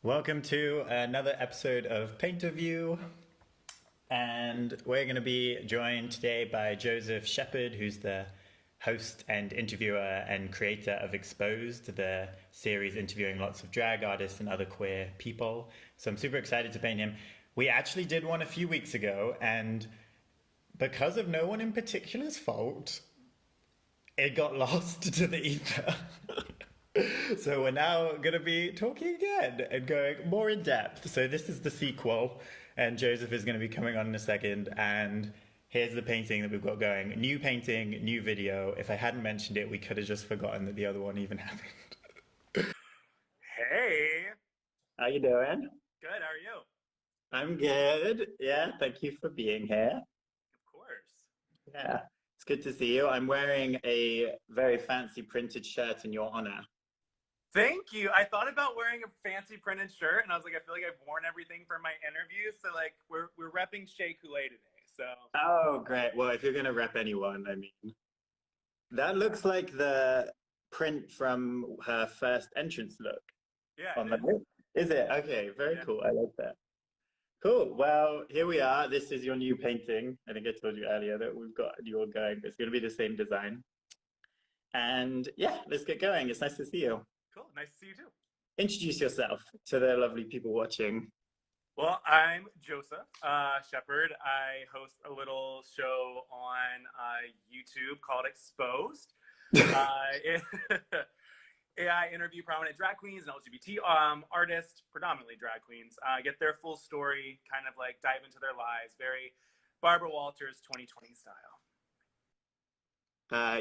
Welcome to another episode of Painterview. And we're going to be joined today by Joseph Shepherd, who's the host and interviewer and creator of Exposed, the series interviewing lots of drag artists and other queer people. So I'm super excited to paint him. We actually did one a few weeks ago, and because of no one in particular's fault, it got lost to the ether. So we're now going to be talking again and going more in depth. So this is the sequel, and Joseph is going to be coming on in a second. And here's the painting that we've got going. New painting, new video. If I hadn't mentioned it, we could have just forgotten that the other one even happened. Hey. How you doing? Good, how are you? I'm good. Yeah, thank you for being here. Of course. Yeah, it's good to see you. I'm wearing a very fancy printed shirt in your honor. Thank you. I thought about wearing a fancy printed shirt, and I was like, I feel like I've worn everything for my interview. So like, we're repping Shea Coulee today. So. Oh, great. Well, if you're gonna rep anyone, I mean, that looks like the print from her first entrance look. Yeah. On the book. Is it? Okay, very cool. I like that. Cool. Well, here we are. This is your new painting. I think I told you earlier that we've got your going. It's going to be the same design. And yeah, let's get going. It's nice to see you. Cool. Nice to see you too. Introduce yourself to the lovely people watching. Well, I'm Joseph Shepherd. I host a little show on YouTube called Exposed. I interview prominent drag queens and LGBT artists, predominantly drag queens, get their full story, kind of like dive into their lives, very Barbara Walters 2020 style.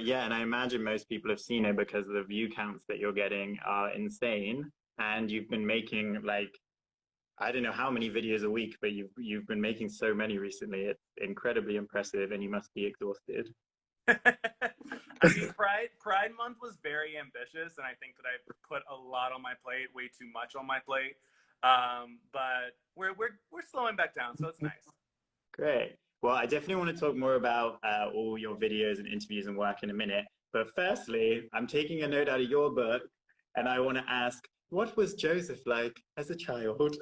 Yeah, and I imagine most people have seen it because the view counts that you're getting are insane. And you've been making like, I don't know how many videos a week, but you've been making so many recently. It's incredibly impressive, and you must be exhausted. I mean, Pride Month was very ambitious, and I think that I put a lot on my plate, way too much on my plate. But we're slowing back down, so it's nice. Great. Well, I definitely want to talk more about all your videos and interviews and work in a minute. But firstly, I'm taking a note out of your book, and I want to ask, what was Joseph like as a child?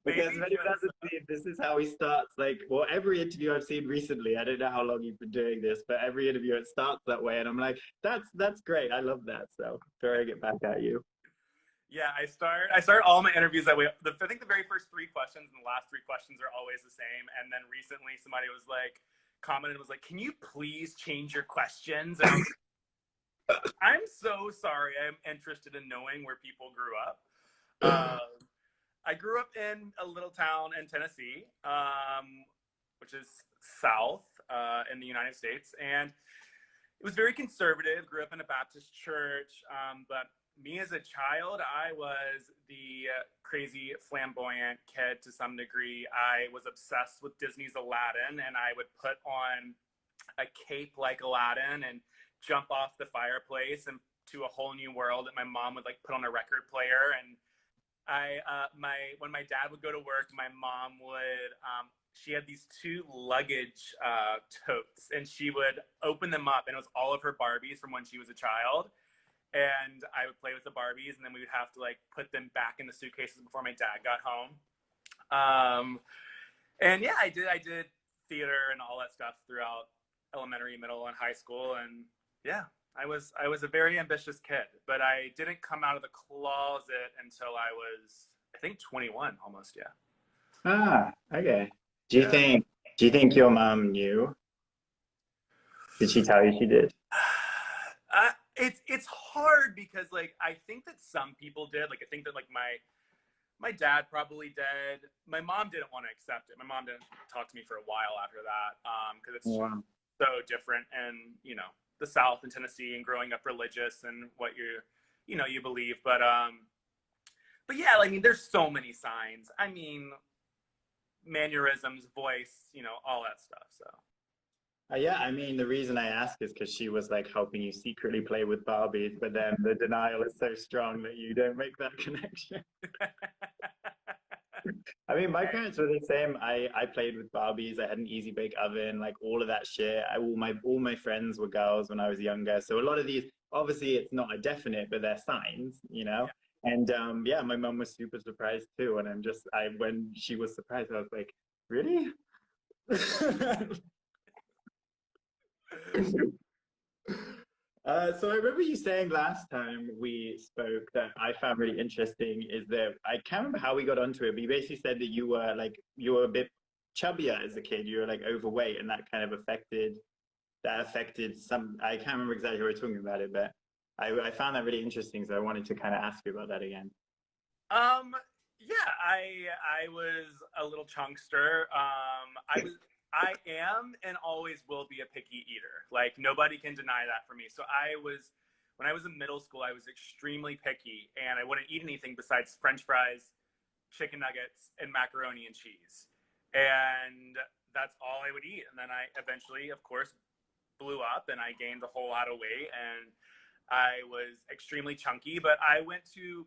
Because if anyone hasn't seen, this is how he starts. Like, well, every interview I've seen recently, I don't know how long you've been doing this, but every interview it starts that way, and I'm like, that's great. I love that. So throwing it back at you. Yeah, I start all my interviews that way. I think the very first three questions and the last three questions are always the same. And then recently somebody was like, commented, was like, can you please change your questions? And I was like, I'm so sorry. I'm interested in knowing where people grew up. I grew up in a little town in Tennessee, which is south in the United States. And it was very conservative, grew up in a Baptist church, but me as a child, I was the crazy flamboyant kid to some degree. I was obsessed with Disney's Aladdin, and I would put on a cape like Aladdin and jump off the fireplace and to a whole new world that my mom would like put on a record player. And when my dad would go to work, my mom would she had these two luggage totes, and she would open them up, and it was all of her Barbies from when she was a child. And I would play with the Barbies, and then we would have to like put them back in the suitcases before my dad got home. And yeah, I did theater and all that stuff throughout elementary, middle, and high school. And yeah, I was a very ambitious kid, but I didn't come out of the closet until I was, I think, 21 almost. Yeah. Ah, okay. Do you think your mom knew? Did she tell you she did? It's hard because like I think that some people did. Like I think that like my dad probably did. My mom didn't want to accept it. My mom didn't talk to me for a while after that because it's so different in the South and Tennessee and growing up religious and what you believe. But yeah, I mean, there's so many signs. I mean, mannerisms, voice, all that stuff. So. Yeah, I mean, the reason I ask is because she was like helping you secretly play with Barbies, but then the denial is so strong that you don't make that connection. I mean, my parents were the same. I played with Barbies. I had an easy bake oven, like all of that shit. All my friends were girls when I was younger. So a lot of these obviously it's not a definite, but they're signs, you know? Yeah. And yeah, my mom was super surprised too. And when she was surprised, I was like, really? So I remember you saying last time we spoke that I found really interesting is that I can't remember how we got onto it, but you basically said that you were a bit chubbier as a kid. You were like overweight, and that kind of affected some. I can't remember exactly how we were talking about it, but I found that really interesting. So I wanted to kind of ask you about that again. Um, yeah, I was a little chunkster. I am and always will be a picky eater. Like nobody can deny that for me. So when I was in middle school, I was extremely picky, and I wouldn't eat anything besides French fries, chicken nuggets, and macaroni and cheese. And that's all I would eat. And then I eventually, of course, blew up and I gained a whole lot of weight and I was extremely chunky. But I went to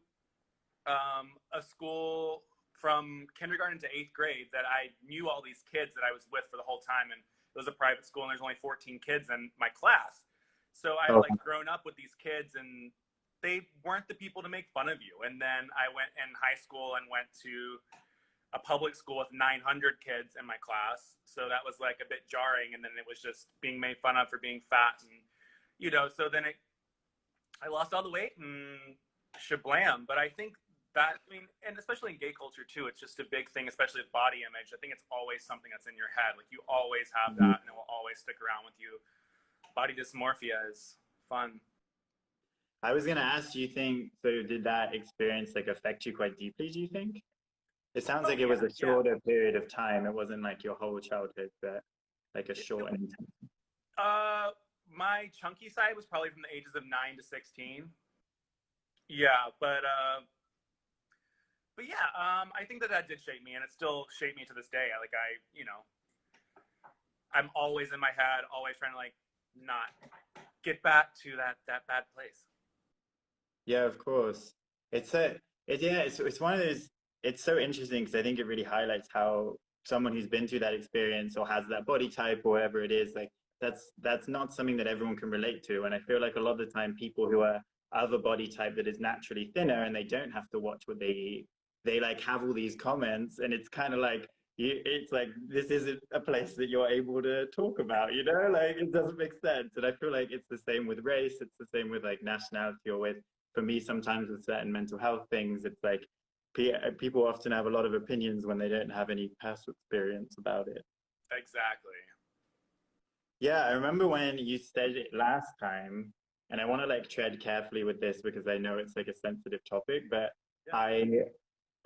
a school from kindergarten to 8th grade that I knew all these kids that I was with for the whole time. And it was a private school and there's only 14 kids in my class. So I like grown up with these kids and they weren't the people to make fun of you. And then I went in high school and went to a public school with 900 kids in my class. So that was like a bit jarring. And then it was just being made fun of for being fat. And, you know, so then I lost all the weight and shablam. But I think that, I mean, and especially in gay culture too, it's just a big thing, especially with body image. I think it's always something that's in your head. Like you always have that and it will always stick around with you. Body dysmorphia is fun. I was gonna ask, do you think so? Did that experience like affect you quite deeply? Do you think? It sounds like it was a shorter period of time. It wasn't like your whole childhood, but like a short and intense. My chunky side was probably from the ages of 9 to 16. Yeah, but yeah, I think that did shape me, and it still shaped me to this day. You know, I'm always in my head, always trying to like not get back to that bad place. Yeah, of course. It's one of those. It's so interesting because I think it really highlights how someone who's been through that experience or has that body type or whatever it is, like that's not something that everyone can relate to. And I feel like a lot of the time people who are of a body type that is naturally thinner and they don't have to watch what they eat, they like have all these comments, and it's kind of like it's like this isn't a place that you're able to talk about, you know, like it doesn't make sense. And I feel like it's the same with race, it's the same with like nationality, or with, for me sometimes with certain mental health things, it's like people often have a lot of opinions when they don't have any personal experience about it. Exactly. Yeah, I remember when you said it last time, and I want to like tread carefully with this because I know it's like a sensitive topic, but Yeah.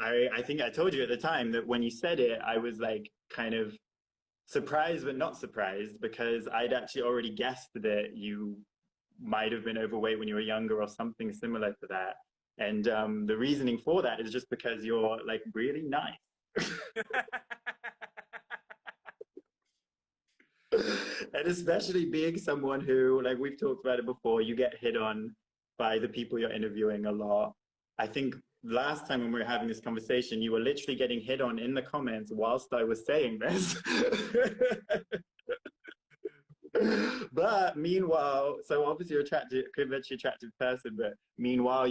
I think I told you at the time that when you said it, I was like kind of surprised but not surprised, because I'd actually already guessed that you might have been overweight when you were younger or something similar to that. And the reasoning for that is just because you're like really nice. And especially being someone who, like we've talked about it before, you get hit on by the people you're interviewing a lot. I think last time when we were having this conversation, you were literally getting hit on in the comments whilst I was saying this. But meanwhile, so obviously you're attractive, conventionally attractive person, but meanwhile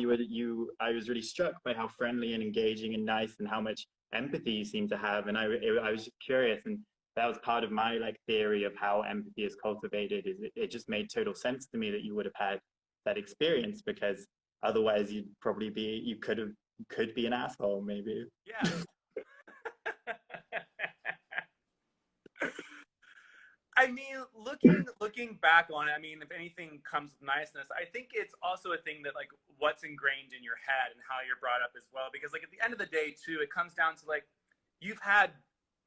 I was really struck by how friendly and engaging and nice and how much empathy you seem to have. And I was just curious, and that was part of my like theory of how empathy is cultivated. Is it just made total sense to me that you would have had that experience, because otherwise you could be an asshole maybe. Yeah. I mean, looking back on it, I mean, if anything comes with niceness, I think it's also a thing that like what's ingrained in your head and how you're brought up as well. Because like at the end of the day, too, it comes down to like you've had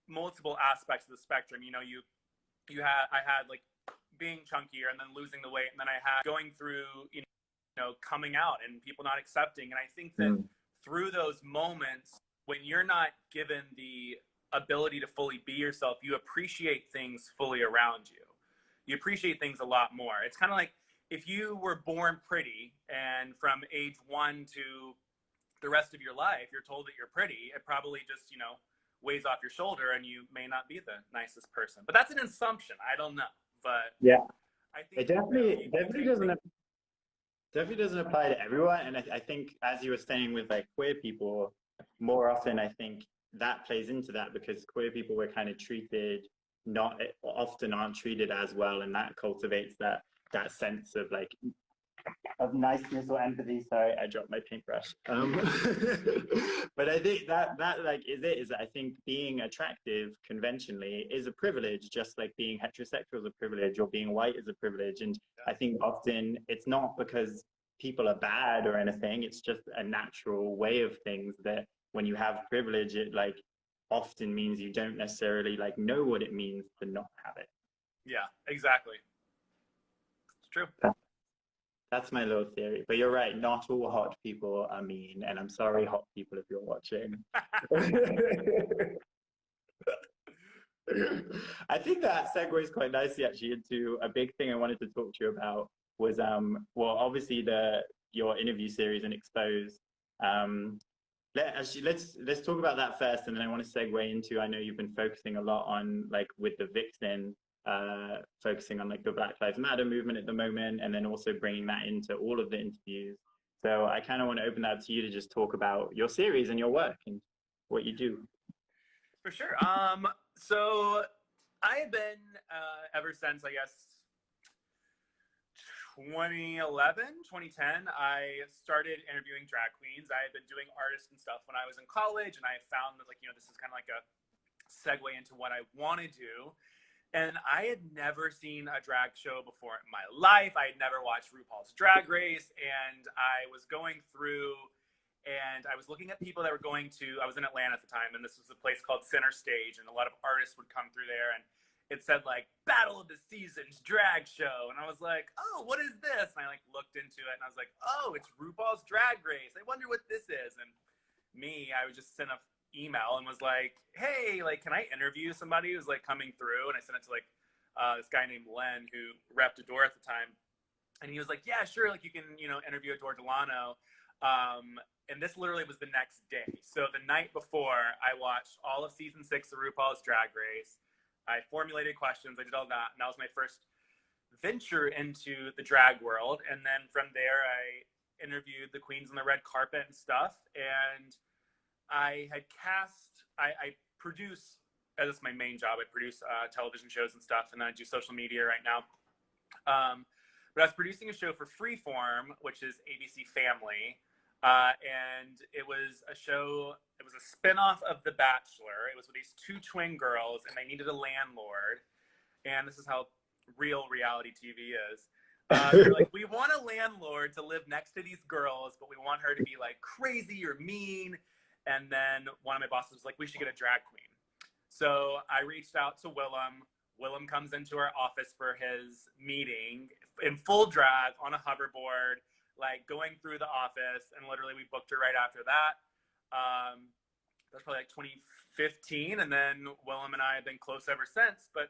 multiple aspects of the spectrum. You know, I had like being chunkier and then losing the weight, and then I had going through you know coming out and people not accepting. And I think that through those moments when you're not given the ability to fully be yourself, you appreciate things fully around you. You appreciate things a lot more. It's kind of like if you were born pretty and from age 1 to the rest of your life, you're told that you're pretty, it probably just, you know, weighs off your shoulder and you may not be the nicest person. But that's an assumption. I don't know. But yeah, I think it definitely doesn't. Definitely doesn't apply to everyone. And I think, as you were saying with like queer people, more often I think that plays into that because queer people were kind of treated not often aren't treated as well, and that cultivates that sense of like of niceness or empathy. Sorry, I dropped my paintbrush. But I think that like is I think being attractive conventionally is a privilege, just like being heterosexual is a privilege or being white is a privilege. And I think often it's not because people are bad or anything. It's just a natural way of things that when you have privilege, it like often means you don't necessarily like know what it means to not have it. Yeah, exactly. It's true. That's my little theory. But you're right, not all hot people are mean. And I'm sorry, hot people, if you're watching. I think that segues quite nicely actually into a big thing I wanted to talk to you about was well obviously your interview series and Exposed. Let's talk about that first, and then I want to segue into, I know you've been focusing a lot on like with the Vixen, focusing on like the Black Lives Matter movement at the moment, and then also bringing that into all of the interviews. So I kind of want to open that to you to just talk about your series and your work and what you do. For sure. So I have been ever since, I guess, 2011, 2010, I started interviewing drag queens. I had been doing artists and stuff when I was in college, and I found that, like, this is kind of like a segue into what I want to do. And I had never seen a drag show before in my life. I had never watched RuPaul's Drag Race, and I was going through and I was looking at people that were going to, I was in Atlanta at the time, and this was a place called Center Stage, and a lot of artists would come through there, and it said like Battle of the Seasons drag show, and I was like, oh, what is this? And I like looked into it, and I was like, oh, it's RuPaul's Drag Race. I wonder what this is. And I was just sent an email and was like, hey, like, can I interview somebody who's like coming through? And I sent it to like this guy named Len who repped Adore at the time, and he was like, yeah, sure, like you can interview Adore Delano. And this literally was the next day. So the night before, I watched all of season 6 of RuPaul's Drag Race. I formulated questions. I did all that. And that was my first venture into the drag world. And then from there, I interviewed the queens on the red carpet and stuff. And I had I produce, as my main job, I produce television shows and stuff. And then I do social media right now. But I was producing a show for Freeform, which is ABC Family. And it was a show, it was a spinoff of The Bachelor. It was with these two twin girls, and they needed a landlord. And this is how real reality TV is. They're like, we want a landlord to live next to these girls, but we want her to be like crazy or mean. And then one of my bosses was like, we should get a drag queen. So I reached out to Willam. Willam comes into our office for his meeting in full drag on a hoverboard, like going through the office, and literally we booked her right after that. That's probably like 2015, and then Willam and I have been close ever since. But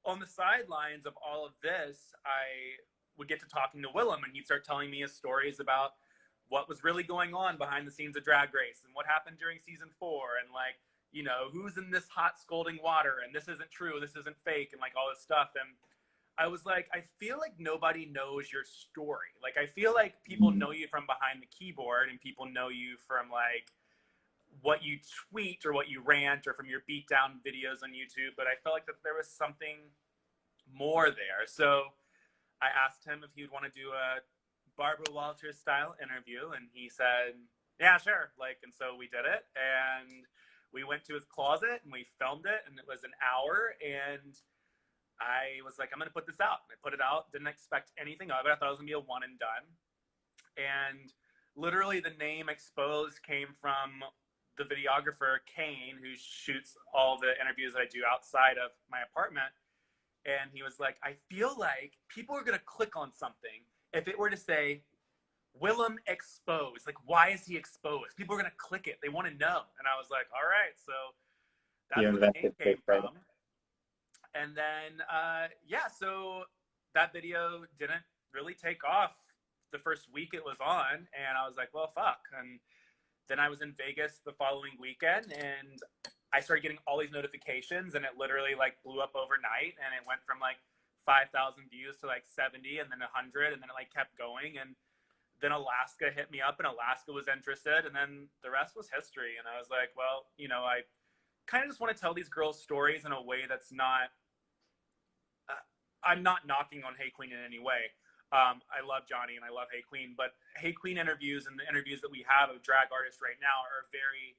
on the sidelines of all of this, I would get to talking to Willam, and he'd start telling me his stories about what was really going on behind the scenes of Drag Race and what happened during season 4, and like, who's in this hot scalding water, and this isn't true, this isn't fake, and like all this stuff. And I was like, I feel like nobody knows your story. Like, I feel like people know you from behind the keyboard, and people know you from like what you tweet or what you rant or from your beatdown videos on YouTube. But I felt like that there was something more there. So I asked him if he would want to do a Barbara Walters style interview, and he said, yeah, sure. Like, and so we did it, and we went to his closet and we filmed it, and it was an hour, and I was like, I'm going to put this out. I put it out, didn't expect anything of it. I thought it was going to be a one and done. And literally the name Exposed came from the videographer, Kane, who shoots all the interviews that I do outside of my apartment. And he was like, I feel like people are going to click on something if it were to say, Willam Exposed. Like, why is he exposed? People are going to click it. They want to know. And I was like, all right. So that's where the name came from. And then, so that video didn't really take off the first week it was on. And I was like, well, fuck. And then I was in Vegas the following weekend, and I started getting all these notifications, and it literally like blew up overnight. And it went from like 5,000 views to like 70, and then 100, and then it like kept going. And then Alaska hit me up, and Alaska was interested, and then the rest was history. And I was like, well, you know, I kind of just want to tell these girls stories in a way that's not, I'm not knocking on Hey Queen in any way. I love Johnny and I love Hey Queen, but Hey Queen interviews and the interviews that we have of drag artists right now are very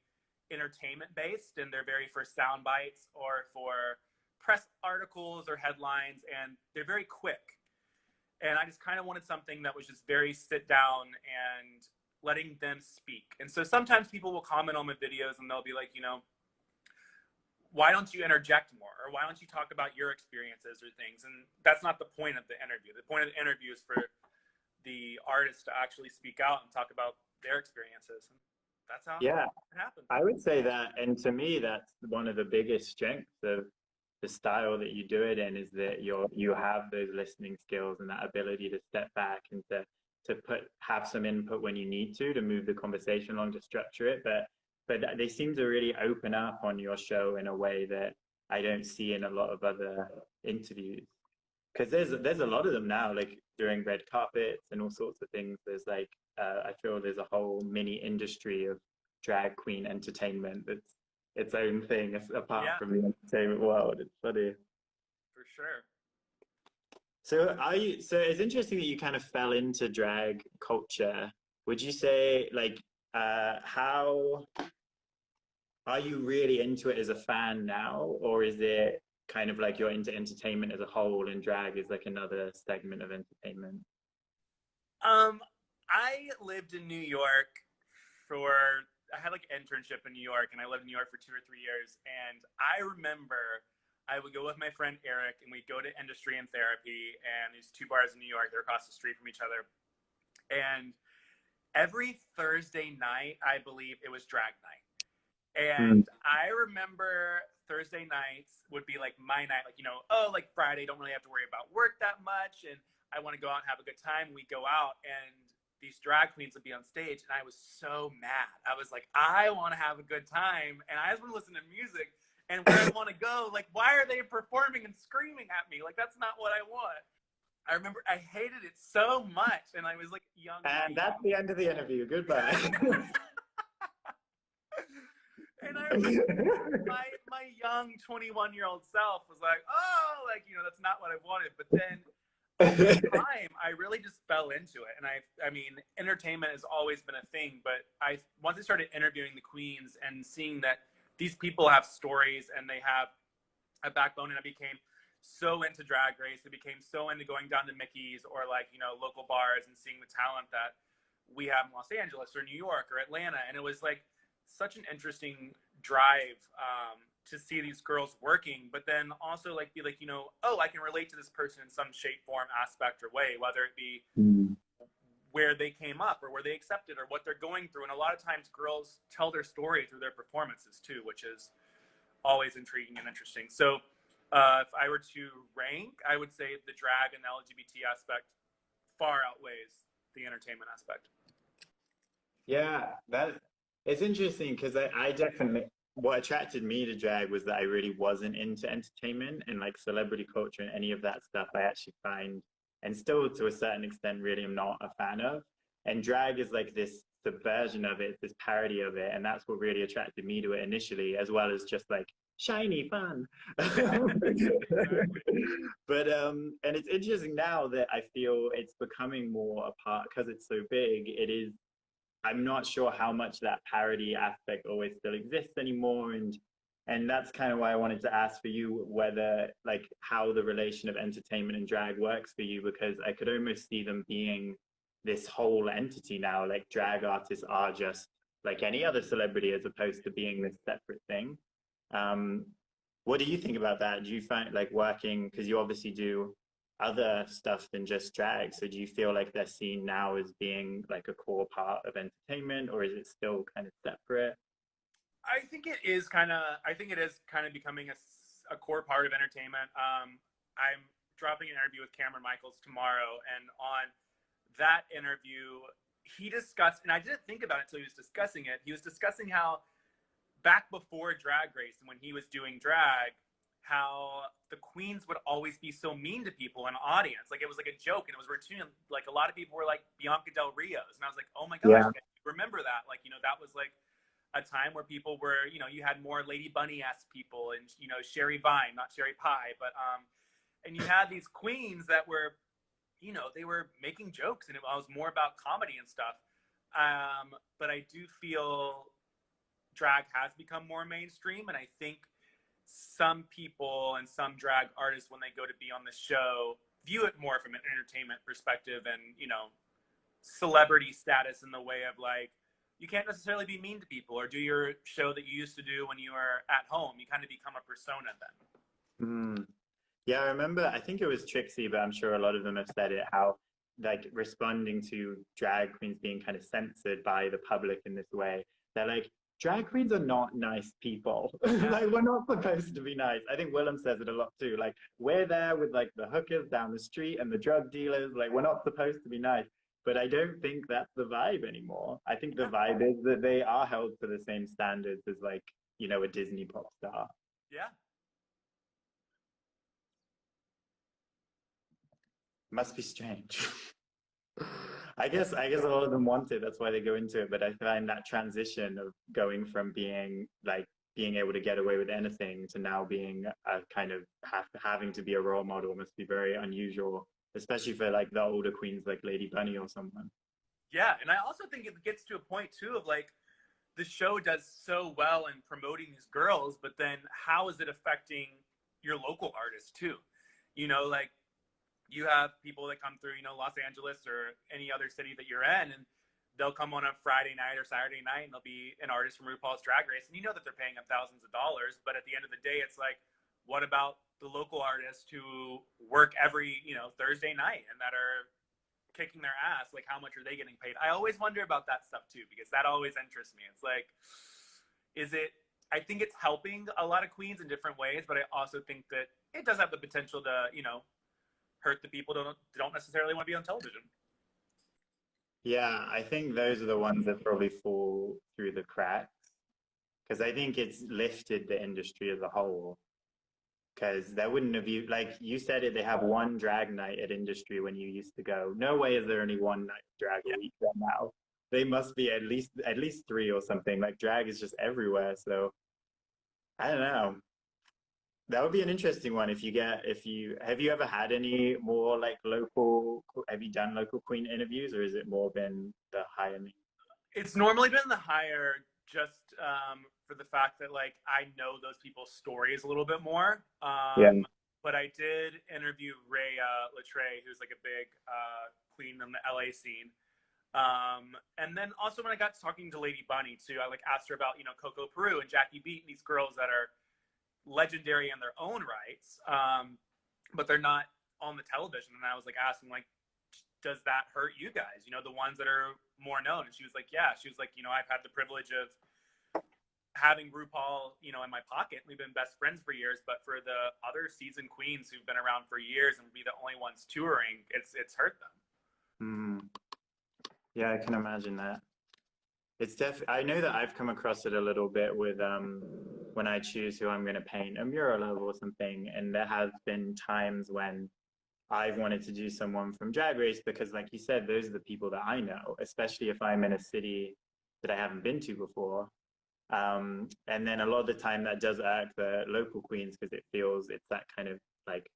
entertainment based, and they're very for sound bites or for press articles or headlines, and they're very quick. And I just kind of wanted something that was just very sit down and letting them speak. And so sometimes people will comment on my videos and they'll be like, you know, why don't you interject more? Or why don't you talk about your experiences or things? And that's not the point of the interview. The point of the interview is for the artist to actually speak out and talk about their experiences. And that's how it happened. I would say that, and to me, that's one of the biggest strengths of the style that you do it in, is that you have those listening skills and that ability to step back and to have some input when you need to move the conversation along, to structure it. But they seem to really open up on your show in a way that I don't see in a lot of other interviews. Because there's a lot of them now, like during red carpets and all sorts of things. There's like I feel there's a whole mini industry of drag queen entertainment that's its own thing apart from the entertainment world. It's funny. For sure. So it's interesting that you kind of fell into drag culture. Would you say, like, how are you really into it as a fan now, or is it kind of like you're into entertainment as a whole and drag is like another segment of entertainment? I lived in New York I had like an internship in New York, and I lived in New York for 2 or 3 years. And I remember I would go with my friend Eric, and we'd go to Industry and Therapy, and these 2 bars in New York, they're across the street from each other. And every Thursday night, I believe it was drag night. And I remember Thursday nights would be like my night, like, you know, like Friday, don't really have to worry about work that much, and I want to go out and have a good time. We go out, and these drag queens would be on stage, and I was so mad. I was like, I want to have a good time, and I just want to listen to music, and where I want to go, like, why are they performing and screaming at me? Like, that's not what I want. I remember I hated it so much, and I was like young. And that's the end of the interview. Goodbye. And I remember my young 21-year-old self was like, oh, like, you know, that's not what I wanted. But then over time, I really just fell into it. And I mean, entertainment has always been a thing, but once I started interviewing the queens and seeing that these people have stories and they have a backbone, and I became so into Drag Race. I became so into going down to Mickey's or, like, you know, local bars and seeing the talent that we have in Los Angeles or New York or Atlanta. And it was like such an interesting drive to see these girls working, but then also like be like, you know, oh, I can relate to this person in some shape, form, aspect, or way, whether it be where they came up or where they accepted or what they're going through. And a lot of times girls tell their story through their performances too, which is always intriguing and interesting. So if I were to rank, I would say the drag and the LGBT aspect far outweighs the entertainment aspect. Yeah, it's interesting because I definitely, what attracted me to drag was that I really wasn't into entertainment and like celebrity culture and any of that stuff. I actually find, and still to a certain extent, really am not a fan of. And drag is like this subversion of it, this parody of it, and that's what really attracted me to it initially, as well as just like shiny fun. But and it's interesting now that I feel it's becoming more a part, because it's so big. It is, I'm not sure how much that parody aspect always still exists anymore, and that's kind of why I wanted to ask for you whether, like, how the relation of entertainment and drag works for you, because I could almost see them being this whole entity now. Like, drag artists are just like any other celebrity as opposed to being this separate thing. What do you think about that? Do you find, like, working, because you obviously do other stuff than just drag, so do you feel like they're seen now as being like a core part of entertainment, or is it still kind of separate? I think it is kind of becoming a core part of entertainment. I'm dropping an interview with Cameron Michaels tomorrow, and on that interview, he discussed, and I didn't think about it until he was discussing it. He was discussing how back before Drag Race and when he was doing drag, how the queens would always be so mean to people in the audience. Like it was like a joke and it was routine. Like a lot of people were like Bianca Del Rio's. And I was like, oh my gosh, Yeah. remember that? Like, you know, that was like a time where people were, you know, you had more Lady Bunny-esque people and, you know, Sherry Vine, not Sherry Pie, but, and you had these queens that were, you know, they were making jokes and it was more about comedy and stuff. But I do feel drag has become more mainstream. And I think some people and some drag artists, when they go to be on the show, view it more from an entertainment perspective and, you know, celebrity status in the way of like, you can't necessarily be mean to people or do your show that you used to do when you were at home. You kind of become a persona then. Mm. Yeah, I remember, I think it was Trixie, but I'm sure a lot of them have said it, how like responding to drag queens being kind of censored by the public in this way. They're like, drag queens are not nice people. Like, we're not supposed to be nice. I think Willam says it a lot too. Like, we're there with like the hookers down the street and the drug dealers. Like, we're not supposed to be nice. But I don't think that's the vibe anymore. I think the vibe is that they are held to the same standards as like, you know, a Disney pop star. Yeah. Must be strange. I guess a lot of them want it. That's why they go into it. But I find that transition of going from being able to get away with anything to now being a kind of having to be a role model must be very unusual, especially for like the older queens like Lady Bunny or someone. Yeah, and I also think it gets to a point too of like the show does so well in promoting these girls, but then how is it affecting your local artists too? You know, like you have people that come through, you know, Los Angeles or any other city that you're in, and they'll come on a Friday night or Saturday night and they'll be an artist from RuPaul's Drag Race. And you know that they're paying them thousands of dollars, but at the end of the day, it's like, what about the local artists who work every, you know, Thursday night and that are kicking their ass? Like, how much are they getting paid? I always wonder about that stuff too, because that always interests me. It's like, I think it's helping a lot of queens in different ways, but I also think that it does have the potential to, you know, hurt the people that don't necessarily want to be on television. Yeah, I think those are the ones that probably fall through the cracks because I think it's lifted the industry as a whole. Because there wouldn't have you, like you said it, they have one drag night at industry when you used to go. No way is there only one night drag a week there now. They must be at least three or something. Like drag is just everywhere. So I don't know. That would be an interesting one have you ever had any more like have you done local queen interviews or has it more been the hire me? It's normally been the hire just for the fact that like I know those people's stories a little bit more. But I did interview Rhea Latre, who's like a big queen in the LA scene. And then also when I got talking to Lady Bunny too, I like asked her about, you know, Coco Peru and Jackie Beat and these girls that are legendary in their own rights, but they're not on the television. And I was like asking, like, does that hurt you guys? You know, the ones that are more known. And she was like, yeah. She was like, you know, I've had the privilege of having RuPaul, you know, in my pocket. We've been best friends for years. But for the other seasoned queens who've been around for years and be the only ones touring, it's hurt them. Yeah, I can imagine that. It's I know that I've come across it a little bit with when I choose who I'm going to paint a mural of or something, and there has been times when I've wanted to do someone from Drag Race because, like you said, those are the people that I know, especially if I'm in a city that I haven't been to before. And then a lot of the time that does irk the local queens because it feels it's that kind of like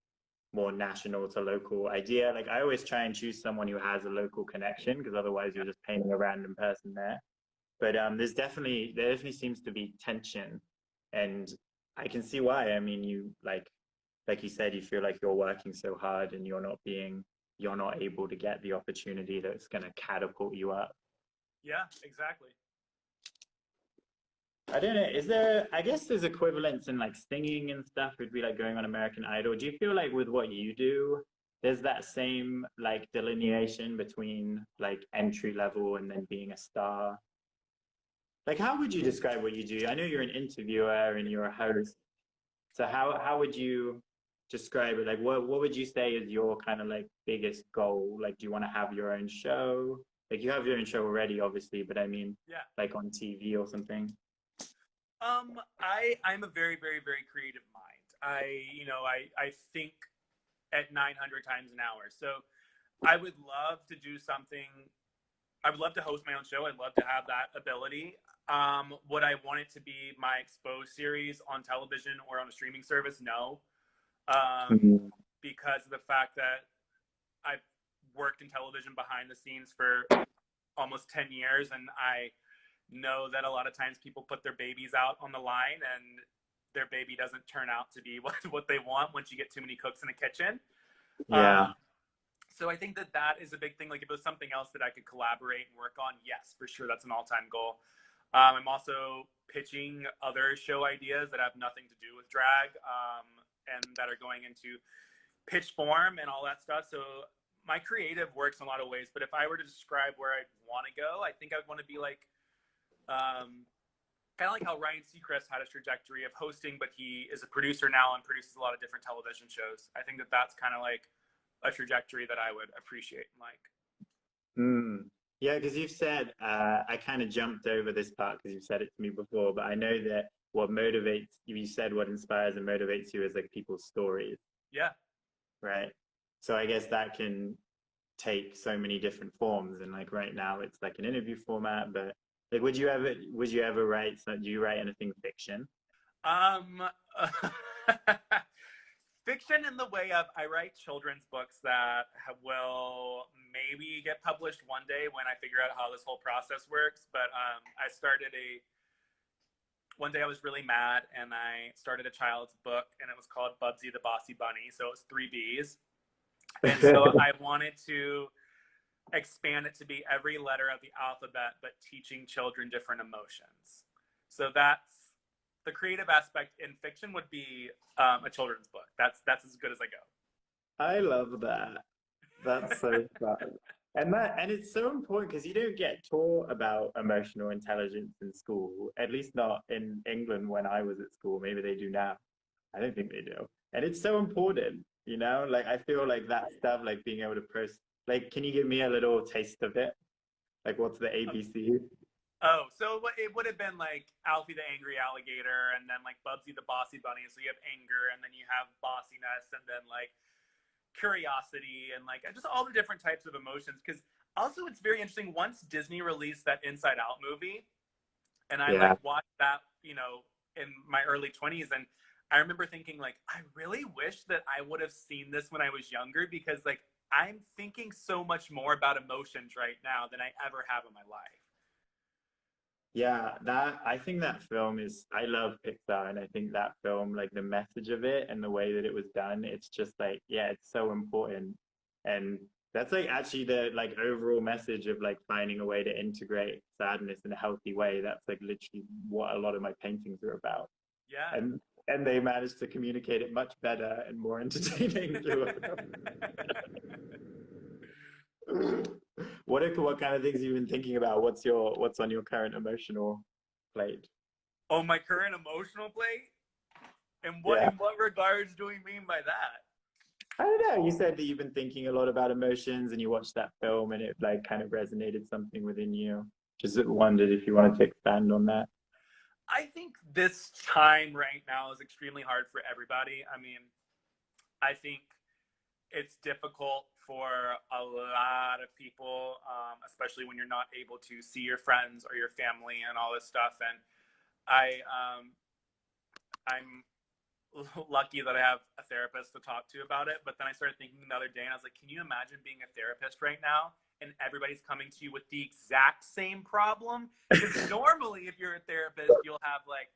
more national to local idea. Like I always try and choose someone who has a local connection because otherwise you're just painting a random person there. But there definitely seems to be tension, and I can see why. I mean, you like you said, you feel like you're working so hard and you're not able to get the opportunity that's going to catapult you up. Yeah, exactly. I don't know. I guess there's equivalents in like singing and stuff. Would be like going on American Idol. Do you feel like with what you do, there's that same like delineation between like entry level and then being a star? Like, how would you describe what you do? I know you're an interviewer and you're a host. So how would you describe it? Like, what would you say is your kind of like biggest goal? Like, do you want to have your own show? Like, you have your own show already, obviously, but I mean, like on TV or something. I'm a very, very, very creative mind. I think at 900 times an hour. So I would love to do something. I would love to host my own show. I'd love to have that ability. Would I want it to be my exposed series on television or on a streaming service? No. Because of the fact that I've worked in television behind the scenes for almost 10 years, and I know that a lot of times people put their babies out on the line and their baby doesn't turn out to be what they want once you get too many cooks in the kitchen. Yeah. So I think that is a big thing. Like if it was something else that I could collaborate and work on, yes, for sure. That's an all-time goal. I'm also pitching other show ideas that have nothing to do with drag, and that are going into pitch form and all that stuff. So my creative works in a lot of ways, but if I were to describe where I'd want to go, I think I'd want to be like, kind of like how Ryan Seacrest had a trajectory of hosting, but he is a producer now and produces a lot of different television shows. I think that's kind of like a trajectory that I would appreciate and like. Yeah, because you've said, I kind of jumped over this part because you've said it to me before, but I know that what motivates you said what inspires and motivates you is like people's stories. Yeah. Right. So I guess that can take so many different forms, and like right now it's like an interview format, but like would you ever write, so do you write anything fiction? Fiction in the way of, I write children's books that will maybe get published one day when I figure out how this whole process works. But one day I was really mad and I started a child's book, and it was called Bubsy the Bossy Bunny. So it was 3 Bs. And so I wanted to expand it to be every letter of the alphabet, but teaching children different emotions. So that's the creative aspect in fiction would be a children's book. That's as good as I go. I love that. That's so fun. And it's so important because you don't get taught about emotional intelligence in school, at least not in England when I was at school. Maybe they do now. I don't think they do. And it's so important, you know? Like, I feel like that stuff, like being able to like, can you give me a little taste of it? Like, what's the ABC? Oh, so it would have been like Alfie the Angry Alligator, and then like Bubsy the Bossy Bunny. So you have anger, and then you have bossiness, and then like curiosity, and like just all the different types of emotions. Because also it's very interesting, once Disney released that Inside Out movie, and I like watched that, you know, in my early 20s, and I remember thinking like, I really wish that I would have seen this when I was younger, because like I'm thinking so much more about emotions right now than I ever have in my life. Yeah, I think that film is, I love Pixar, and I think that film, like the message of it and the way that it was done, it's just like, yeah, it's so important. And that's like actually the like overall message of like finding a way to integrate sadness in a healthy way. That's like literally what a lot of my paintings are about. Yeah. And they managed to communicate it much better and more entertaining through What kind of things have you been thinking about? What's on your current emotional plate? Oh, my current emotional plate? In what regards do we mean by that? I don't know. You said that you've been thinking a lot about emotions, and you watched that film, and it like kind of resonated something within you. Just wondered if you wanted to expand on that. I think this time right now is extremely hard for everybody. I mean, I think it's difficult for a lot of people, especially when you're not able to see your friends or your family and all this stuff. And I'm lucky that I have a therapist to talk to about it. But then I started thinking the other day, and I was like, can you imagine being a therapist right now and everybody's coming to you with the exact same problem? Because normally if you're a therapist, you'll have like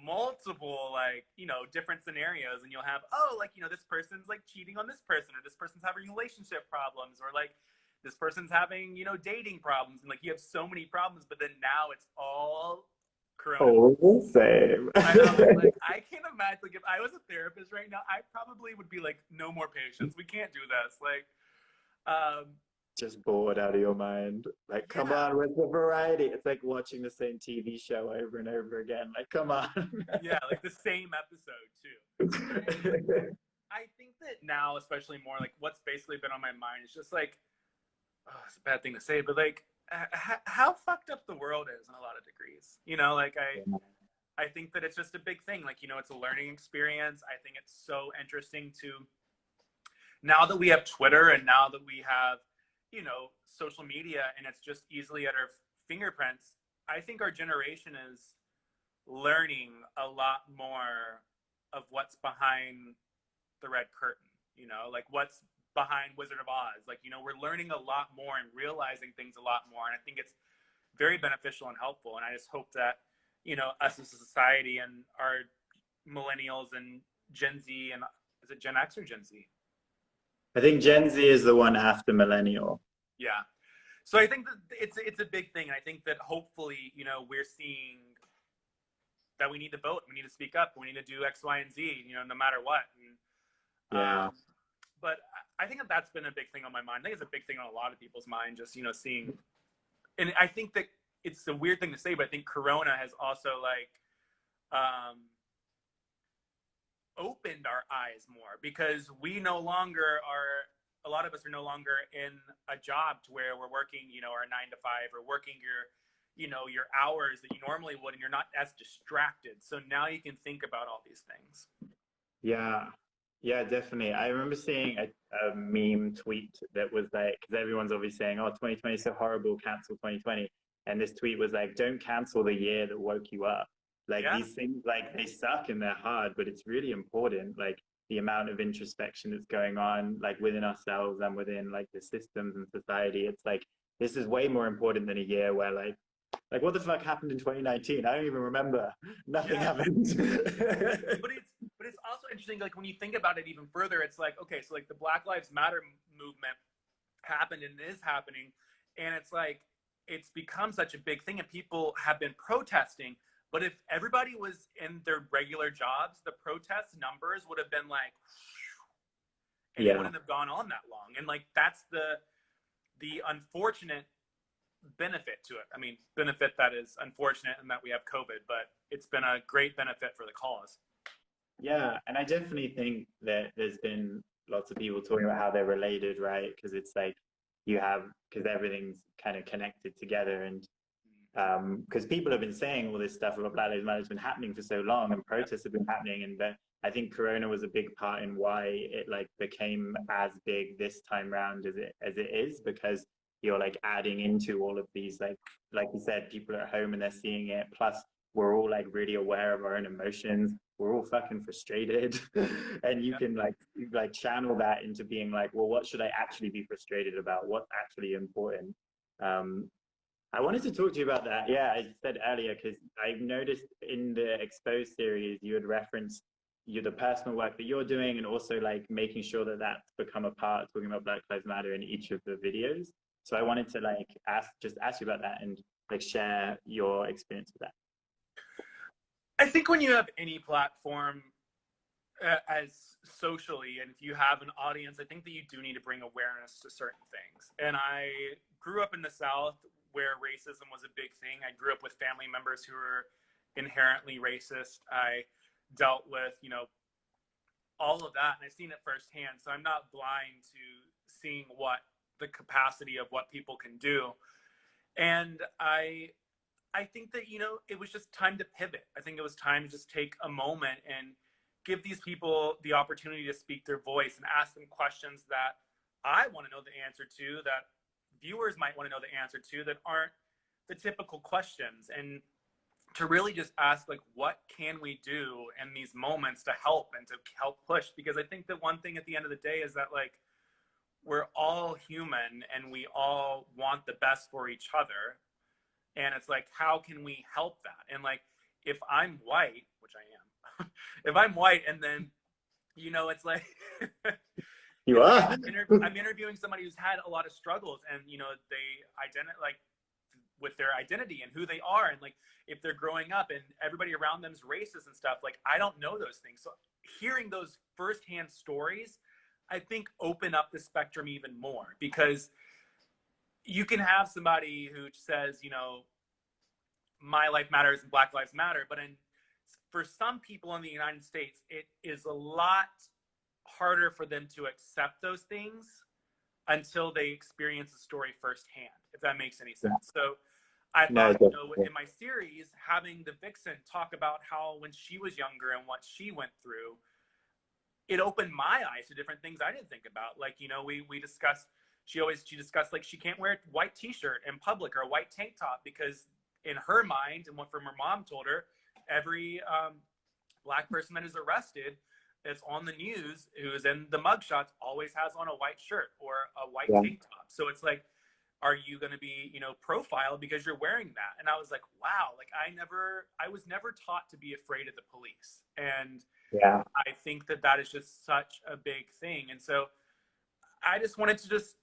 multiple like, you know, different scenarios, and you'll have, oh, like, you know, this person's like cheating on this person, or this person's having relationship problems, or like this person's having, you know, dating problems, and like you have so many problems. But then now it's all corona. Oh, same. I know, like I can't imagine, like if I was a therapist right now, I probably would be like, no more patients, we can't do this. Like just bored out of your mind. Like, come on, where's the variety? It's like watching the same TV show over and over again. Like, come on. Yeah, like the same episode too. I think that now, especially more, like what's basically been on my mind is just like, oh, it's a bad thing to say, but like how fucked up the world is in a lot of degrees. You know, like I think that it's just a big thing. Like, you know, it's a learning experience. I think it's so interesting to, now that we have Twitter and now that we have, you know, social media and it's just easily at our fingerprints, I think our generation is learning a lot more of what's behind the red curtain, you know, like what's behind Wizard of Oz. Like, you know, we're learning a lot more and realizing things a lot more. And I think it's very beneficial and helpful. And I just hope that, you know, us as a society and our millennials and Gen Z, and is it Gen X or Gen Z? I think Gen Z is the one after millennial. Yeah. So I think that it's a big thing. And I think that hopefully, you know, we're seeing that we need to vote, we need to speak up, we need to do X, Y, and Z, you know, no matter what. And, yeah. But I think that that's been a big thing on my mind. I think it's a big thing on a lot of people's mind, just, you know, seeing, and I think that it's a weird thing to say, but I think Corona has also like opened our eyes more, because we no longer are, a lot of us are no longer in a job to where we're working, you know, our 9 to 5 or working your, you know, your hours that you normally would, and you're not as distracted. So now you can think about all these things. Yeah. Yeah, definitely. I remember seeing a meme tweet that was like, because everyone's obviously saying, oh, 2020 is so horrible, cancel 2020. And this tweet was like, don't cancel the year that woke you up. Like, Yeah. these things, like, they suck and they're hard, but it's really important. Like, the amount of introspection that's going on, like, within ourselves and within, like, the systems and society. It's like, this is way more important than a year where, like what the fuck happened in 2019? I don't even remember. Nothing happened. But it's also interesting, like when you think about it even further, it's like, okay, so like the Black Lives Matter movement happened and is happening, and it's like it's become such a big thing and people have been protesting. But if everybody was in their regular jobs, the protest numbers would have been like, and it wouldn't have gone on that long. And like that's the unfortunate benefit to it. I mean, benefit that is unfortunate in that we have COVID, but it's been a great benefit for the cause. Yeah, and I definitely think that there's been lots of people talking about how they're related, right? Because it's like because everything's kind of connected together, and because people have been saying all this stuff about Black Lives Matter has been happening for so long, and protests have been happening, and I think Corona was a big part in why it like became as big this time round as it is, because you're like adding into all of these, like you said, people are at home and they're seeing it. Plus, we're all like really aware of our own emotions. We're all fucking frustrated, and you can like channel that into being like, well, what should I actually be frustrated about? What's actually important? I wanted to talk to you about that. Yeah, I said earlier because I noticed in the Exposed series you had referenced the personal work that you're doing, and also like making sure that that's become a part, talking about Black Lives Matter in each of the videos. So I wanted to like ask you about that and like share your experience with that. I think when you have any platform as socially, and if you have an audience, I think that you do need to bring awareness to certain things. And I grew up in the South where racism was a big thing. I grew up with family members who were inherently racist. I dealt with, you know, all of that, and I've seen it firsthand. So I'm not blind to seeing what the capacity of what people can do. And I think that, you know, it was just time to pivot. I think it was time to just take a moment and give these people the opportunity to speak their voice and ask them questions that I want to know the answer to, that viewers might want to know the answer to, that aren't the typical questions. And to really just ask, like, what can we do in these moments to help and to help push? Because I think that one thing at the end of the day is that, like, we're all human and we all want the best for each other. And it's like, how can we help that? And like, if I'm white, which I am, if I'm white, and then, you know, it's like, you are. I'm interviewing somebody who's had a lot of struggles, and, you know, they like with their identity and who they are. And like, if they're growing up and everybody around them is racist and stuff, like, I don't know those things. So hearing those firsthand stories, I think open up the spectrum even more, because you can have somebody who says, you know, my life matters and Black Lives Matter. But for some people in the United States, it is a lot harder for them to accept those things until they experience the story firsthand, if that makes any sense. So I thought, you know, in my series, having the vixen talk about how when she was younger and what she went through, it opened my eyes to different things I didn't think about. Like, you know, we discussed, she discussed like she can't wear a white t-shirt in public or a white tank top because in her mind, and what from her mom told her, every Black person that is arrested that's on the news who is in the mugshots always has on a white shirt or a white tank top. So it's like, are you going to be, you know, profiled because you're wearing that? And I was like, wow, like I was never taught to be afraid of the police. And I think that is just such a big thing. And so I just wanted to just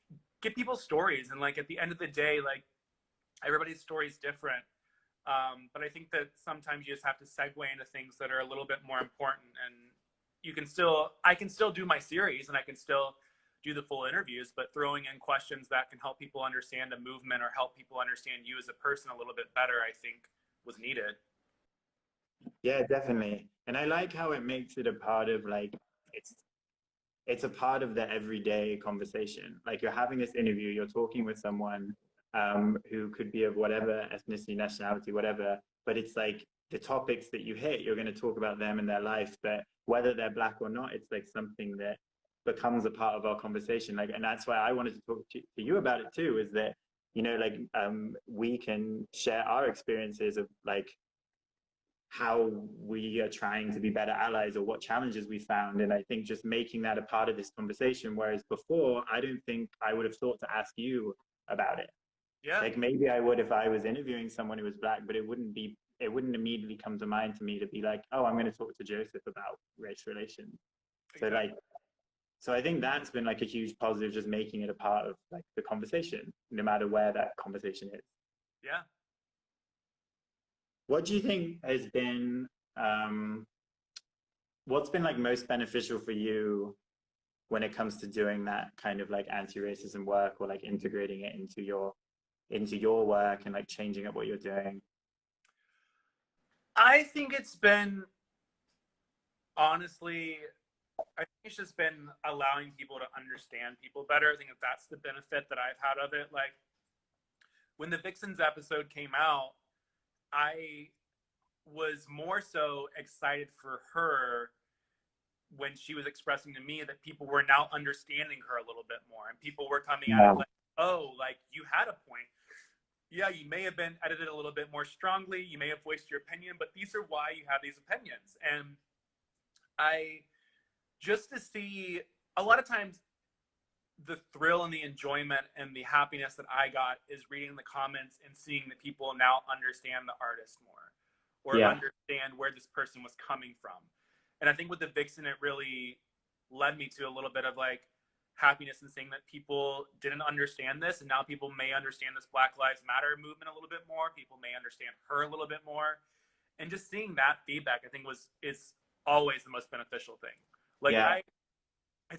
get people's stories. And like, at the end of the day, like everybody's story is different. But I think that sometimes you just have to segue into things that are a little bit more important. And I can still do my series and I can still do the full interviews, but throwing in questions that can help people understand a movement or help people understand you as a person a little bit better, I think was needed. Yeah, definitely. And I like how it makes it a part of like, it's a part of the everyday conversation. Like you're having this interview, you're talking with someone who could be of whatever ethnicity, nationality, whatever, but it's like the topics that you hit, you're going to talk about them and their life, but whether they're Black or not, it's like something that becomes a part of our conversation. Like, and that's why I wanted to talk to you about it too, is that, you know, like we can share our experiences of like how we are trying to be better allies or what challenges we found. And I think just making that a part of this conversation, whereas before, I don't think I would have thought to ask you about it. Yeah. Like maybe I would if I was interviewing someone who was Black, but it wouldn't immediately come to mind to me to be like, oh, I'm going to talk to Joseph about race relations. Exactly. So I think that's been like a huge positive, just making it a part of like the conversation, no matter where that conversation is. Yeah. What do you think has been, what's been like most beneficial for you when it comes to doing that kind of like anti-racism work or like integrating it into your work and like changing up what you're doing? I think it's been, honestly, I think it's just been allowing people to understand people better. I think that's the benefit that I've had of it. Like when the Vixens episode came out, I was more so excited for her when she was expressing to me that people were now understanding her a little bit more, and people were coming at it like, oh, like you had a point. Yeah, you may have been edited a little bit more strongly. You may have voiced your opinion, but these are why you have these opinions. And just to see, a lot of times the thrill and the enjoyment and the happiness that I got is reading the comments and seeing that people now understand the artist more or understand where this person was coming from. And I think with the Vixen, it really led me to a little bit of like happiness in seeing that people didn't understand this. And now people may understand this Black Lives Matter movement a little bit more. People may understand her a little bit more. And just seeing that feedback, I think is always the most beneficial thing. Like I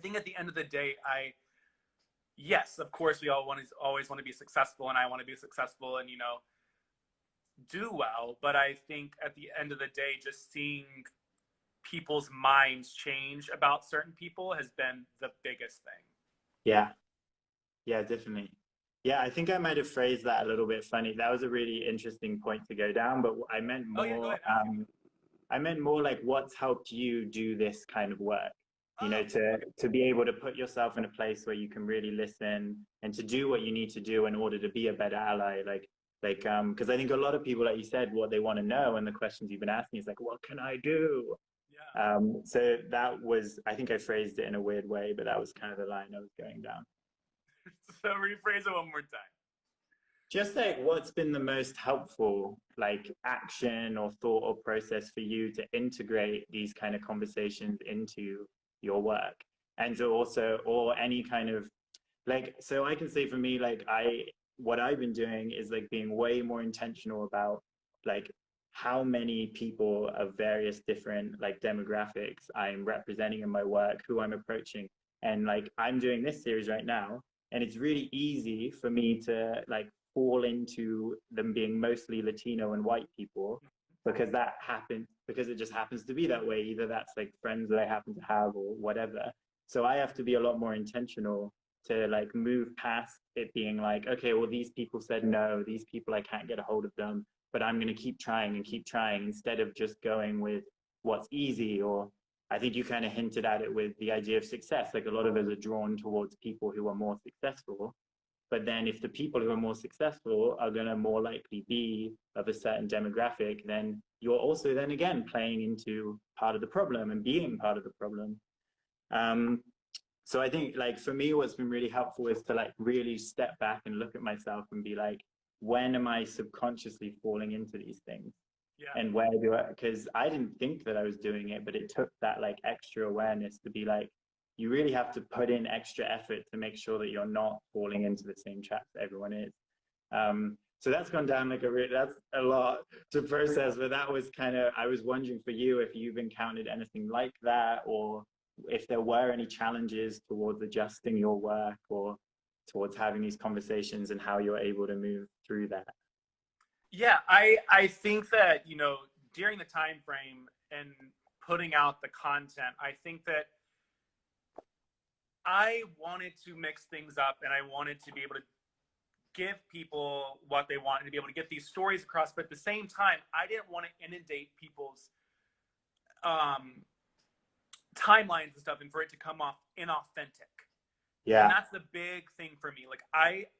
think at the end of the day, yes, of course, we always want to be successful, and I want to be successful and, you know, do well. But I think at the end of the day, just seeing people's minds change about certain people has been the biggest thing. Yeah, definitely. Yeah, I think I might have phrased that a little bit funny. That was a really interesting point to go down, but I meant more, I meant more like what's helped you do this kind of work. You know, to be able to put yourself in a place where you can really listen and to do what you need to do in order to be a better ally. Because I think a lot of people, like you said, what they want to know and the questions you've been asking is like, what can I do? Yeah. So that was, I think I phrased it in a weird way, but that was kind of the line I was going down. So rephrase it one more time. Just like what's been the most helpful like action or thought or process for you to integrate these kind of conversations into your work, and to also, or any kind of like, so I can say for me, like what I've been doing is like being way more intentional about like how many people of various different like demographics I'm representing in my work, who I'm approaching. And like I'm doing this series right now, and it's really easy for me to like fall into them being mostly Latino and white people, because it just happens to be that way. Either that's like friends that I happen to have or whatever. So I have to be a lot more intentional to like move past it being like, okay, well, these people said no, these people, I can't get a hold of them, but I'm going to keep trying instead of just going with what's easy. Or I think you kind of hinted at it with the idea of success. Like a lot of us are drawn towards people who are more successful. But then if the people who are more successful are going to more likely be of a certain demographic, then you're also then again playing into part of the problem and being part of the problem. So I think like for me, what's been really helpful is to like really step back and look at myself and be like, when am I subconsciously falling into these things? Yeah. And where do I, because I didn't think that I was doing it, but it took that like extra awareness to be like, you really have to put in extra effort to make sure that you're not falling into the same traps that everyone is. So that's gone down like that's a lot to process, but that was kind of, I was wondering for you if you've encountered anything like that, or if there were any challenges towards adjusting your work or towards having these conversations and how you're able to move through that. Yeah, I think that, you know, during the time frame and putting out the content, I think that I wanted to mix things up and I wanted to be able to give people what they wanted, to be able to get these stories across. But at the same time, I didn't want to inundate people's timelines and stuff and for it to come off inauthentic. Yeah. And that's the big thing for me. Like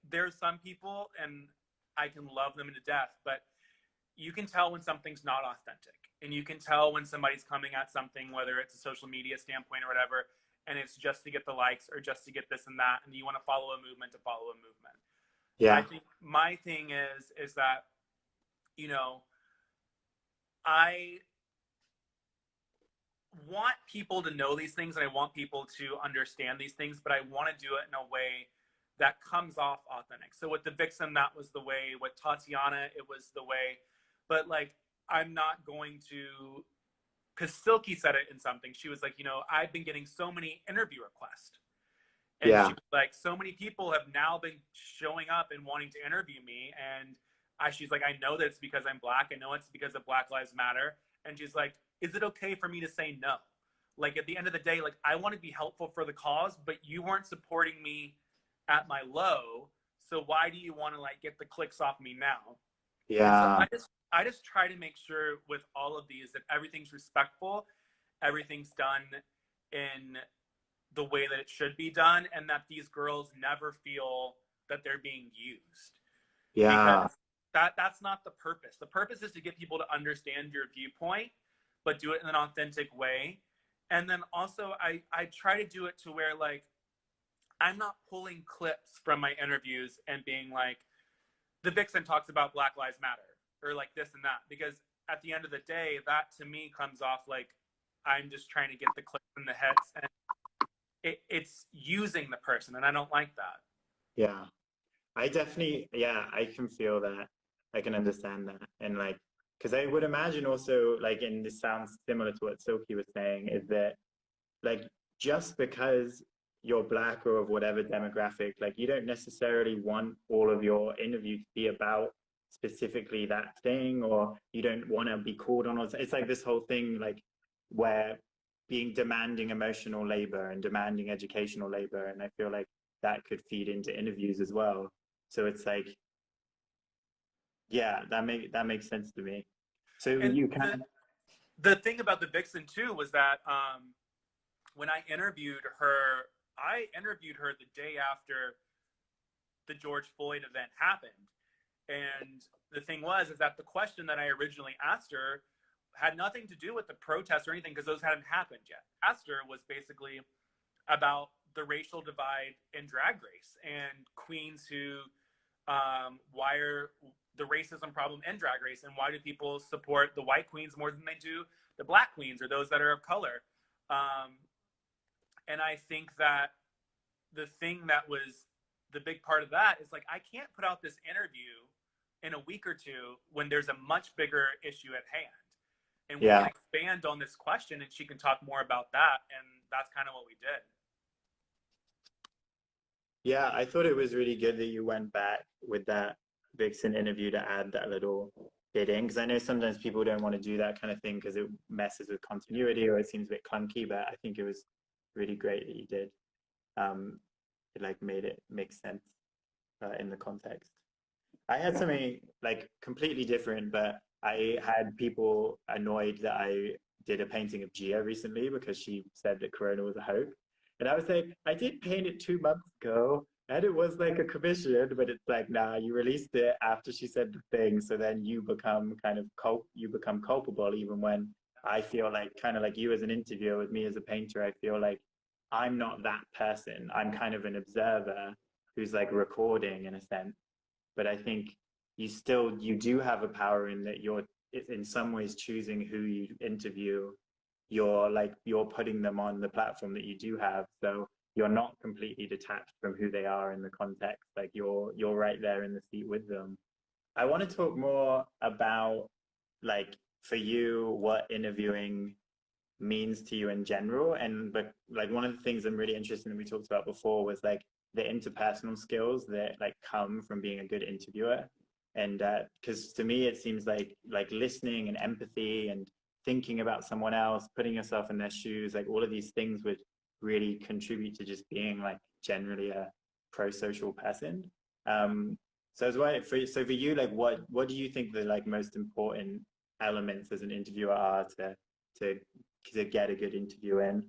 there's some people and I can love them to death, but you can tell when something's not authentic, and you can tell when somebody's coming at something, whether it's a social media standpoint or whatever, and it's just to get the likes or just to get this and that, and you want to follow a movement to follow a movement. Yeah. I think my thing is that, you know, I want people to know these things and I want people to understand these things, but I want to do it in a way that comes off authentic. So with the Vixen, that was the way. With Tatiana, it was the way. But like, I'm not going to, because Silky said it in something. She was like, you know, I've been getting so many interview requests. And she was like, so many people have now been showing up and wanting to interview me. And she's like, I know that it's because I'm Black. I know it's because of Black Lives Matter. And she's like, is it okay for me to say no? Like at the end of the day, like I want to be helpful for the cause, but you weren't supporting me at my low. So why do you want to like get the clicks off me now? Yeah. So I just try to make sure with all of these that everything's respectful, everything's done in the way that it should be done, and that these girls never feel that they're being used. Yeah. Because that's not the purpose. The purpose is to get people to understand your viewpoint, but do it in an authentic way. And then also I try to do it to where like I'm not pulling clips from my interviews and being like, the Vixen talks about Black Lives Matter or like this and that, because at the end of the day, that to me comes off like I'm just trying to get the clicks in the heads, and it's using the person, and I don't like that. Yeah, I definitely, I can feel that. I can understand that. And like, because I would imagine also like, and this sounds similar to what Silky was saying, is that like, just because you're Black or of whatever demographic, like you don't necessarily want all of your interview to be about specifically that thing, or you don't want to be called on. It's like this whole thing, like where being demanding emotional labor and demanding educational labor. And I feel like that could feed into interviews as well. So it's like, yeah, that makes sense to me. So and you can. The thing about the Vixen too was that when I interviewed her the day after the George Floyd event happened. And the thing is that the question that I originally asked her had nothing to do with the protest or anything, because those hadn't happened yet. Asked her was basically about the racial divide in Drag Race and queens who, why are the racism problem in Drag Race, and why do people support the white queens more than they do the Black queens or those that are of color? And I think that the thing that was the big part of that is like, I can't put out this interview in a week or two when there's a much bigger issue at hand. And we can expand on this question and she can talk more about that. And that's kind of what we did. Yeah, I thought it was really good that you went back with that Vixen interview to add that little bit in, because I know sometimes people don't want to do that kind of thing because it messes with continuity or it seems a bit clunky, but I think it was really great that you did. It like made it make sense in the context. I had something like completely different, but I had people annoyed that I did a painting of Gia recently because she said that Corona was a hoax. And I was like, I did paint it 2 months ago and it was like a commission, but it's like, nah, you released it after she said the thing. So then you become kind of you become culpable even when I feel like kind of like you as an interviewer with me as a painter, I feel like I'm not that person. I'm kind of an observer who's like recording in a sense, but I think you do have a power in that you're in some ways choosing who you interview. You're putting them on the platform that you do have, so you're not completely detached from who they are in the context. Like you're right there in the seat with them. I want to talk more about like for you what interviewing means to you in general. And but like one of the things I'm really interested in we talked about before was like the interpersonal skills that like come from being a good interviewer. And because to me it seems like listening and empathy and thinking about someone else, putting yourself in their shoes, like all of these things would really contribute to just being like generally a pro-social person. So as well for you, like what do you think the like most important elements as an interviewer are to get a good interview in?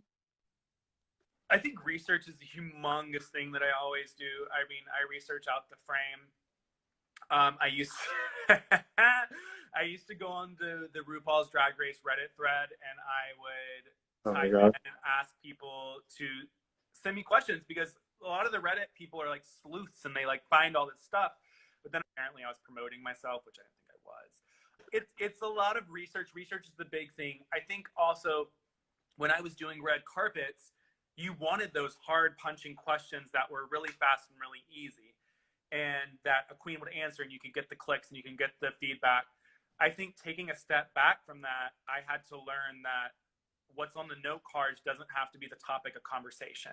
I think research is a humongous thing that I always do. I mean, I research out the frame. I used I used to go on the RuPaul's Drag Race Reddit thread, and I would type in and ask people to send me questions, because a lot of the Reddit people are like sleuths and they like find all this stuff. But then apparently I was promoting myself, which I don't think I was. It's a lot of research. Research is the big thing. I think also when I was doing red carpets, you wanted those hard punching questions that were really fast and really easy, and that a queen would answer and you could get the clicks and you can get the feedback. I think taking a step back from that, I had to learn that what's on the note cards doesn't have to be the topic of conversation.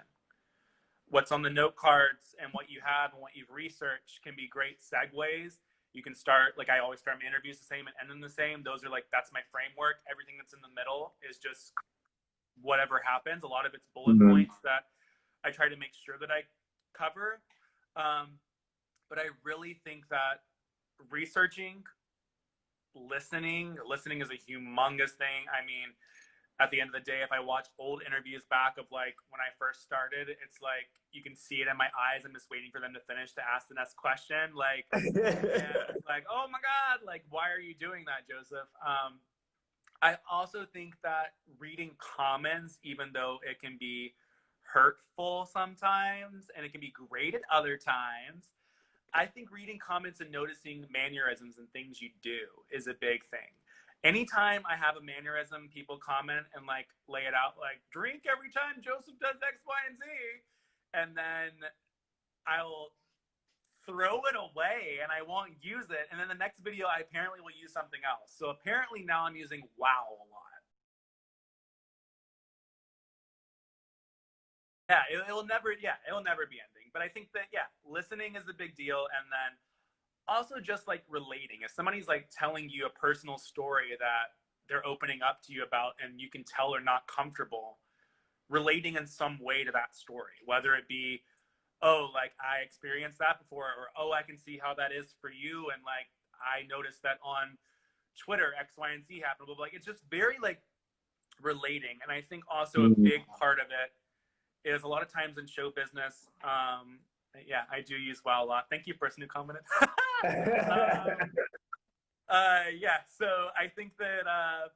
What's on the note cards and what you have and what you've researched can be great segues. You can start, like I always start my interviews the same and end them the same. Those are like, that's my framework. Everything that's in the middle is just whatever happens. A lot of it's bullet points that I try to make sure that I cover. But I really think that researching, listening is a humongous thing. I mean, at the end of the day, if I watch old interviews back of like when I first started, it's like you can see it in my eyes. I'm just waiting for them to finish to ask the next question. Like, and like, oh my God, like, why are you doing that, Joseph? I also think that reading comments, even though it can be hurtful sometimes and it can be great at other times, I think reading comments and noticing mannerisms and things you do is a big thing. Anytime I have a mannerism, people comment and like lay it out like, drink every time Joseph does X, Y, and Z. And then I'll throw it away and I won't use it. And then the next video, I apparently will use something else. So apparently now I'm using wow a lot. Yeah, it'll never be ending. But I think that, yeah, listening is a big deal. And then also just like relating. If somebody's like telling you a personal story that they're opening up to you about and you can tell they're not comfortable, relating in some way to that story, whether it be, oh, like I experienced that before, or oh, I can see how that is for you, and like I noticed that on Twitter X, Y, and Z happened. But like it's just very like relating. And I think also a big part of it is a lot of times in show business, yeah, I do use wow a lot. Thank you, person who commented. Yeah, so I think that a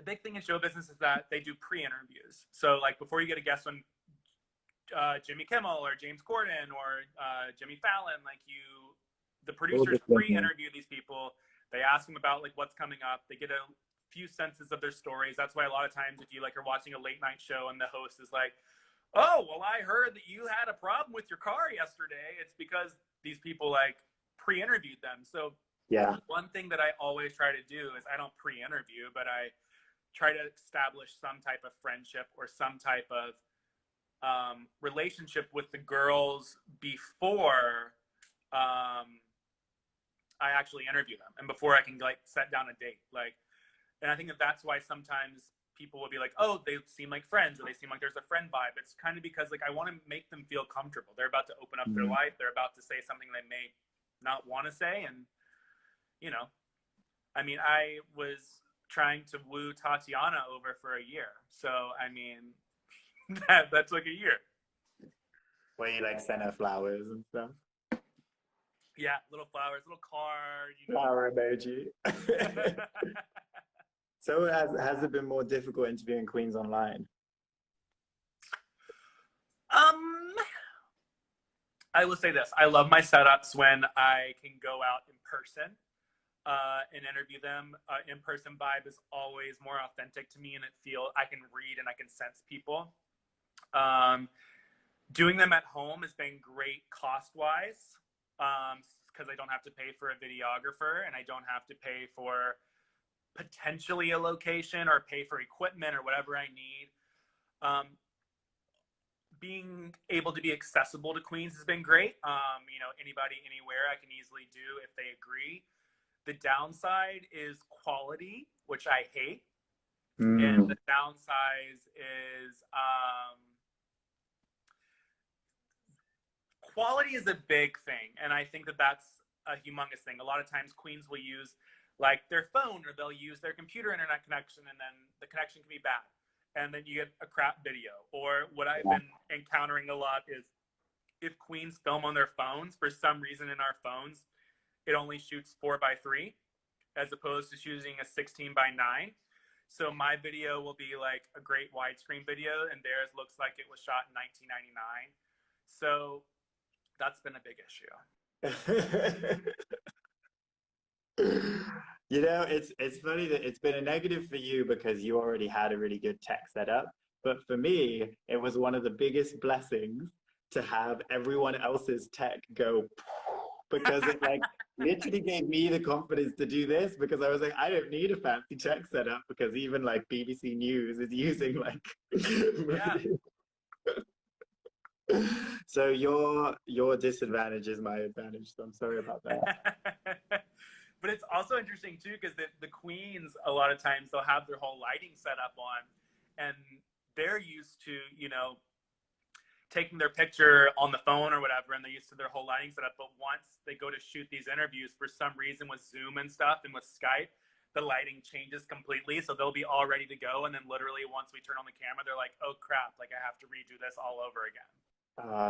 big thing in show business is that they do pre-interviews. So like before you get a guest on Jimmy Kimmel or James Corden or Jimmy Fallon, like the producers pre-interview these people. They ask them about like what's coming up. They get a few senses of their stories. That's why a lot of times if you like are watching a late night show and the host is like, oh, well, I heard that you had a problem with your car yesterday. It's because these people like pre-interviewed them. So yeah, one thing that I always try to do is I don't pre-interview, but I try to establish some type of friendship or some type of relationship with the girls before I actually interview them and before I can like set down a date. Like, and I think that that's why sometimes people will be like, oh, they seem like friends, or they seem like there's a friend vibe. It's kind of because like I want to make them feel comfortable. They're about to open up their life. They're about to say something they may not want to say. And, you know, I mean, I was trying to woo Tatiana over for a year. So, I mean, that took a year. Where you like send her flowers and stuff? Yeah, little flowers, little card, you know. Flower emoji. So has it been more difficult interviewing queens online? I will say this. I love my setups when I can go out in person and interview them. In-person vibe is always more authentic to me, and I can read and I can sense people. Doing them at home has been great cost-wise, because I don't have to pay for a videographer and I don't have to pay for potentially a location or pay for equipment or whatever I need. Being able to be accessible to queens has been great. You know, anybody, anywhere, I can easily do if they agree. The downside is quality, which I hate. And the downside is quality is a big thing. And I think that that's a humongous thing. A lot of times queens will use like their phone, or they'll use their computer internet connection, and then the connection can be bad. And then you get a crap video. Or what I've been encountering a lot is if queens film on their phones, for some reason in our phones, it only shoots 4:3 as opposed to shooting a 16:9. So my video will be like a great widescreen video, and theirs looks like it was shot in 1999. So that's been a big issue. You know, it's funny that it's been a negative for you because you already had a really good tech setup. But for me, it was one of the biggest blessings to have everyone else's tech go, because it like literally gave me the confidence to do this, because I was like, I don't need a fancy tech setup because even like BBC News is using like So your disadvantage is my advantage, so I'm sorry about that. But it's also interesting too, because the queens, a lot of times they'll have their whole lighting set up on, and they're used to, you know, taking their picture on the phone or whatever, and they're used to their whole lighting setup. But once they go to shoot these interviews, for some reason with Zoom and stuff and with Skype, the lighting changes completely. So they'll be all ready to go, and then literally once we turn on the camera, they're like, oh crap, like I have to redo this all over again.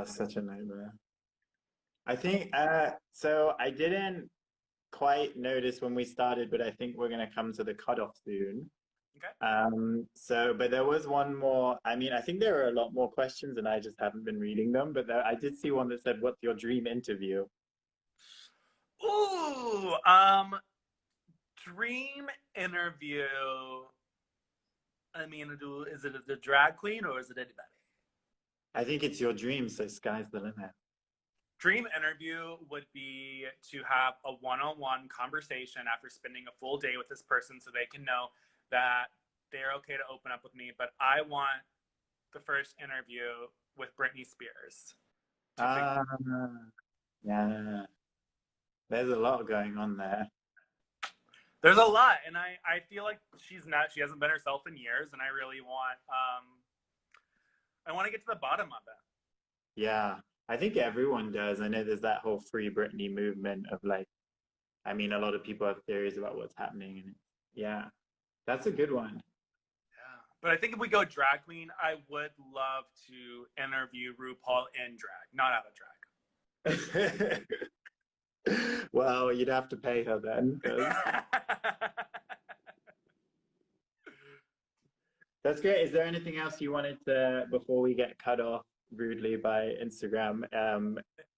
Such a nightmare. I think so I didn't quite notice when we started, but I think we're going to come to the cutoff soon. Okay. But there was one more. I mean, I think there are a lot more questions and I just haven't been reading them, but I did see one that said, what's your dream interview? Ooh, dream interview. I mean, is it the drag queen or is it anybody? I think it's your dream, so sky's the limit. Dream interview would be to have a one-on-one conversation after spending a full day with this person, so they can know that they're okay to open up with me. But I want the first interview with Britney Spears. Yeah. There's a lot going on there. There's a lot, and I feel like she hasn't been herself in years, and I really want to get to the bottom of it. Yeah, I think everyone does. I know there's that whole Free Britney movement of like, I mean, a lot of people have theories about what's happening, and yeah, that's a good one. Yeah, but I think if we go drag queen, I would love to interview RuPaul in drag, not out of drag. Well, you'd have to pay her then. That's great. Is there anything else you wanted to, before we get cut off rudely by Instagram,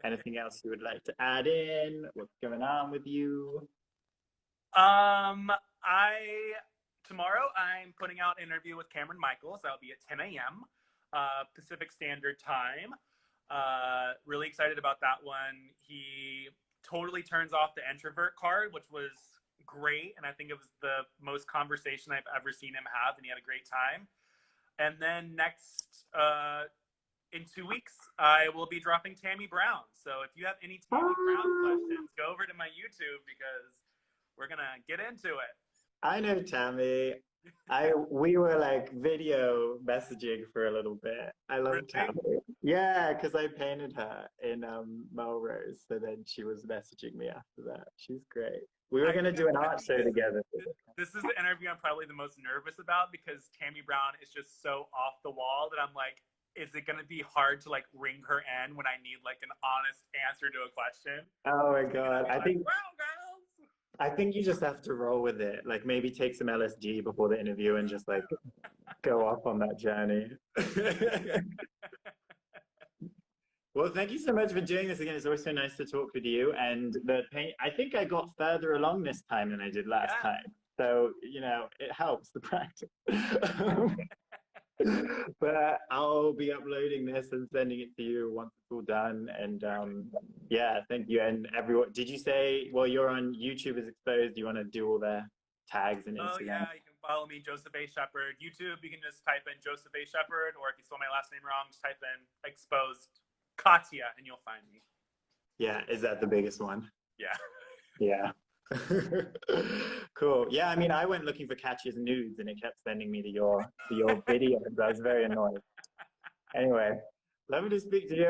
anything else you would like to add in? What's going on with you? Tomorrow I'm putting out an interview with Cameron Michaels. That'll be at 10 a.m. Pacific Standard Time. Really excited about that one. He totally turns off the introvert card, which was great, and I think it was the most conversation I've ever seen him have, and he had a great time. And then next, in 2 weeks, I will be dropping Tammy Brown. So if you have any Tammy Brown questions, go over to my YouTube, because we're gonna get into it. I know Tammy. We were like video messaging for a little bit. I love Tammy. Yeah, because I painted her in Melrose, so then she was messaging me after that. She's great. We were gonna do an art show together. This is the interview I'm probably the most nervous about because Tammy Brown is just so off the wall that I'm like, is it gonna be hard to like ring her in when I need like an honest answer to a question? Oh my God. I think well, girls. I think you just have to roll with it. Like maybe take some LSD before the interview and just like go off on that journey. Well, thank you so much for doing this again. It's always so nice to talk with you. And the paint, I think I got further along this time than I did last time. So, you know, it helps the practice. But I'll be uploading this and sending it to you once it's all done. And yeah, thank you. And everyone, did you say, well, you're on YouTube is Exposed, do you want to do all the tags and Instagram? Oh, yeah, you can follow me, Joseph A. Shepherd. YouTube, you can just type in Joseph A. Shepherd, or if you spell my last name wrong, just type in Exposed Katya, and you'll find me. Yeah, is that the biggest one? Yeah. Yeah. Cool. Yeah, I mean, I went looking for Katya's nudes, and it kept sending me to your videos. I was very annoyed. Anyway, lovely to speak to you.